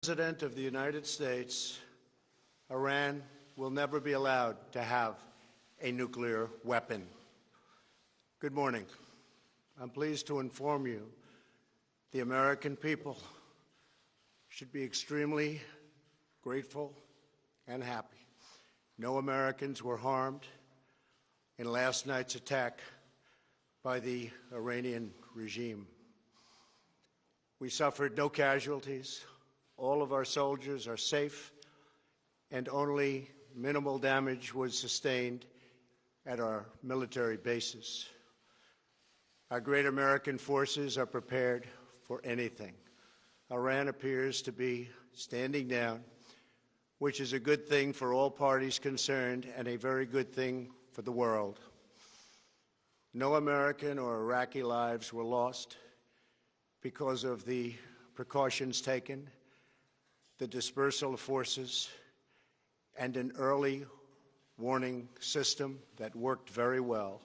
President of the United States, Iran will never be allowed to have a nuclear weapon. Good morning. I'm pleased to inform you the American people should be extremely grateful and happy. No Americans were harmed in last night's attack by the Iranian regime. We suffered no casualties. All of our soldiers are safe, and only minimal damage was sustained at our military bases. Our great American forces are prepared for anything. Iran appears to be standing down, which is a good thing for all parties concerned and a very good thing for the world. No American or Iraqi lives were lost because of the precautions taken, the dispersal of forces, and an early warning system that worked very well.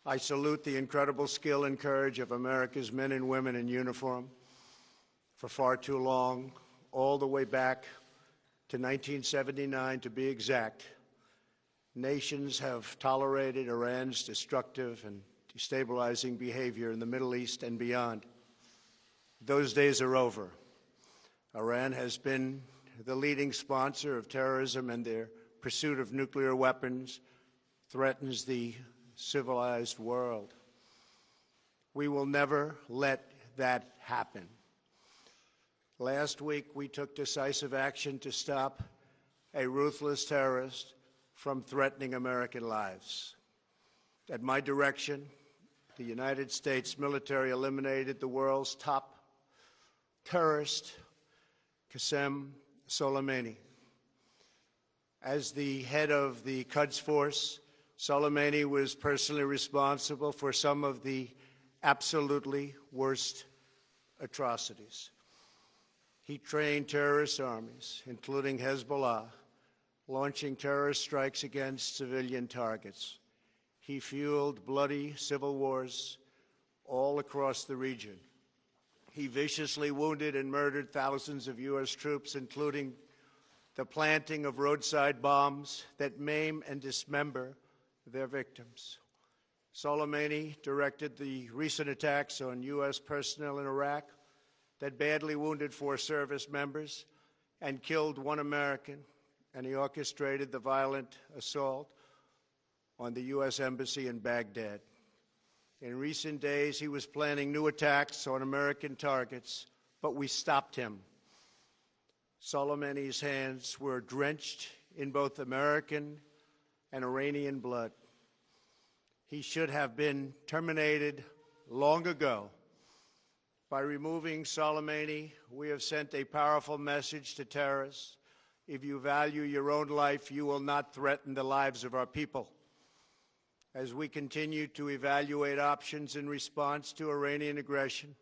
I salute the incredible skill and courage of America's men and women in uniform. For far too long, all the way back to 1979 to be exact, nations have tolerated Iran's destructive and destabilizing behavior in the Middle East and beyond. Those days are over. Iran has been the leading sponsor of terrorism, and their pursuit of nuclear weapons threatens the civilized world. We will never let that happen. Last week, we took decisive action to stop a ruthless terrorist from threatening American lives. At my direction, the United States military eliminated the world's top terrorist, Qasem Soleimani. As the head of the Quds Force, Soleimani was personally responsible for some of the absolutely worst atrocities. He trained terrorist armies, including Hezbollah, launching terrorist strikes against civilian targets. He fueled bloody civil wars all across the region. He viciously wounded and murdered thousands of U.S. troops, including the planting of roadside bombs that maim and dismember their victims. Soleimani directed the recent attacks on U.S. personnel in Iraq that badly wounded 4 service members and killed 1 American, and he orchestrated the violent assault on the U.S. Embassy in Baghdad. In recent days, he was planning new attacks on American targets, but we stopped him. Soleimani's hands were drenched in both American and Iranian blood. He should have been terminated long ago. By removing Soleimani, we have sent a powerful message to terrorists. If you value your own life, you will not threaten the lives of our people. As we continue to evaluate options in response to Iranian aggression,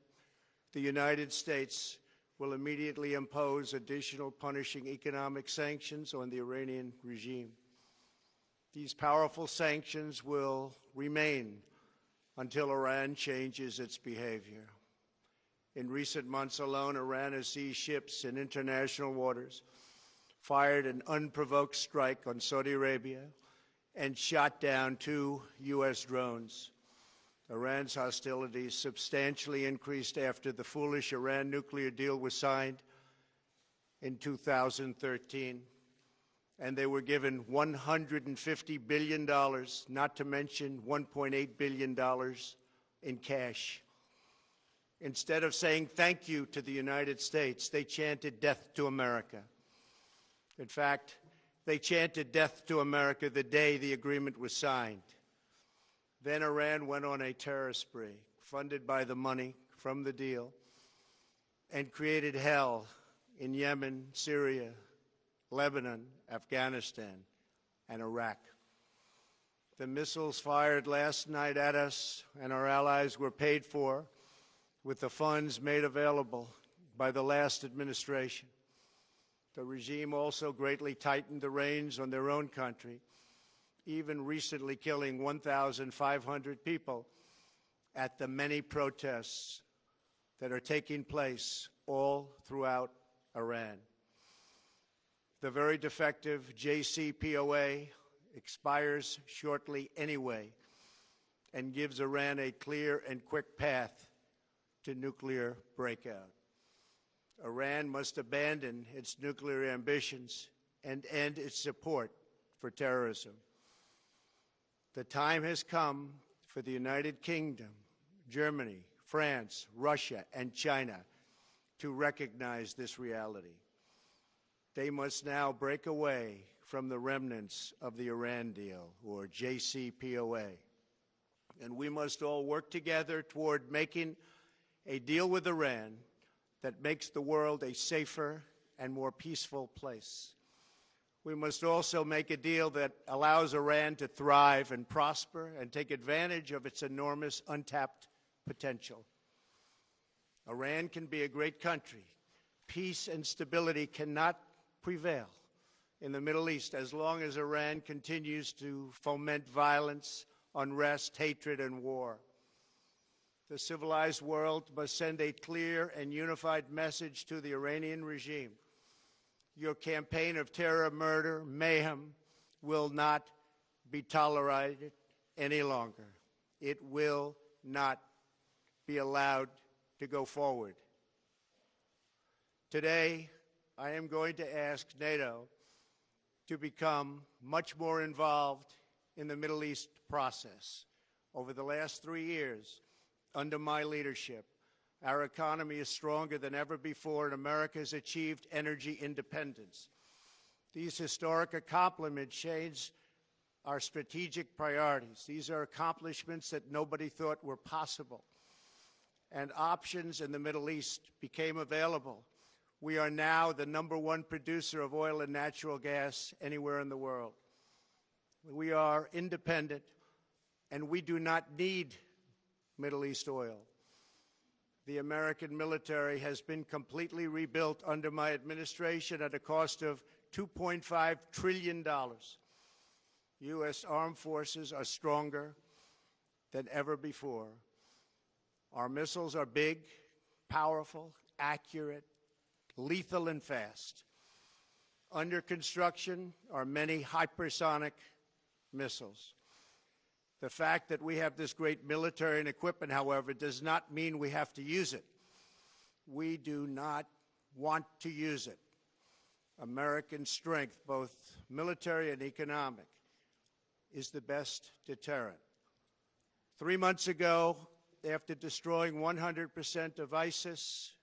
the United States will immediately impose additional punishing economic sanctions on the Iranian regime. These powerful sanctions will remain until Iran changes its behavior. In recent months alone, Iran has seized ships in international waters, fired an unprovoked strike on Saudi Arabia, and shot down 2 U.S. drones. Iran's hostilities substantially increased after the foolish Iran nuclear deal was signed in 2013, and they were given $150 billion, not to mention $1.8 billion in cash. Instead of saying thank you to the United States, they chanted death to America. In fact, they chanted death to America the day the agreement was signed. Then Iran went on a terror spree, funded by the money from the deal, and created hell in Yemen, Syria, Lebanon, Afghanistan, and Iraq. The missiles fired last night at us and our allies were paid for with the funds made available by the last administration. The regime also greatly tightened the reins on their own country, even recently killing 1,500 people at the many protests that are taking place all throughout Iran. The very defective JCPOA expires shortly anyway and gives Iran a clear and quick path to nuclear breakout. Iran must abandon its nuclear ambitions and end its support for terrorism. The time has come for the United Kingdom, Germany, France, Russia, and China to recognize this reality. They must now break away from the remnants of the Iran deal, or JCPOA. And we must all work together toward making a deal with Iran that makes the world a safer and more peaceful place. We must also make a deal that allows Iran to thrive and prosper and take advantage of its enormous untapped potential. Iran can be a great country. Peace and stability cannot prevail in the Middle East as long as Iran continues to foment violence, unrest, hatred, and war. The civilized world must send a clear and unified message to the Iranian regime. Your campaign of terror, murder, mayhem will not be tolerated any longer. It will not be allowed to go forward. Today, I am going to ask NATO to become much more involved in the Middle East process. Over the last 3 years, under my leadership, our economy is stronger than ever before, and America has achieved energy independence. These historic accomplishments change our strategic priorities. These are accomplishments that nobody thought were possible. And options in the Middle East became available. We are now the #1 producer of oil and natural gas anywhere in the world. We are independent, and we do not need Middle East oil. The American military has been completely rebuilt under my administration at a cost of $2.5 trillion. U.S. armed forces are stronger than ever before. Our missiles are big, powerful, accurate, lethal, and fast. Under construction are many hypersonic missiles. The fact that we have this great military and equipment, however, does not mean we have to use it. We do not want to use it. American strength, both military and economic, is the best deterrent. 3 months ago, after destroying 100% of ISIS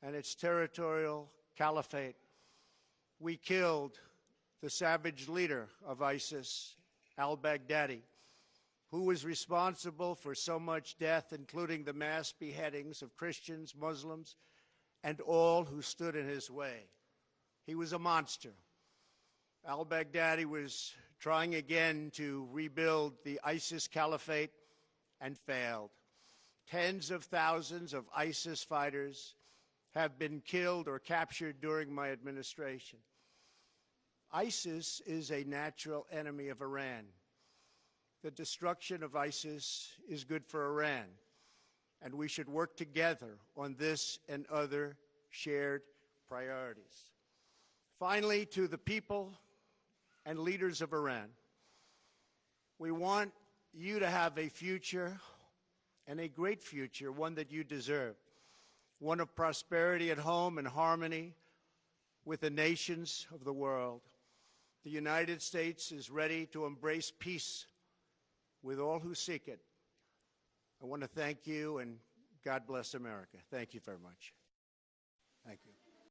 and its territorial caliphate, we killed the savage leader of ISIS, al-Baghdadi, who was responsible for so much death, including the mass beheadings of Christians, Muslims, and all who stood in his way. He was a monster. Al-Baghdadi was trying again to rebuild the ISIS caliphate and failed. Tens of thousands of ISIS fighters have been killed or captured during my administration. ISIS is a natural enemy of Iran. The destruction of ISIS is good for Iran, and we should work together on this and other shared priorities. Finally, to the people and leaders of Iran, we want you to have a future, and a great future, one that you deserve, one of prosperity at home and harmony with the nations of the world. The United States is ready to embrace peace with all who seek it. I want to thank you, and God bless America. Thank you very much. Thank you.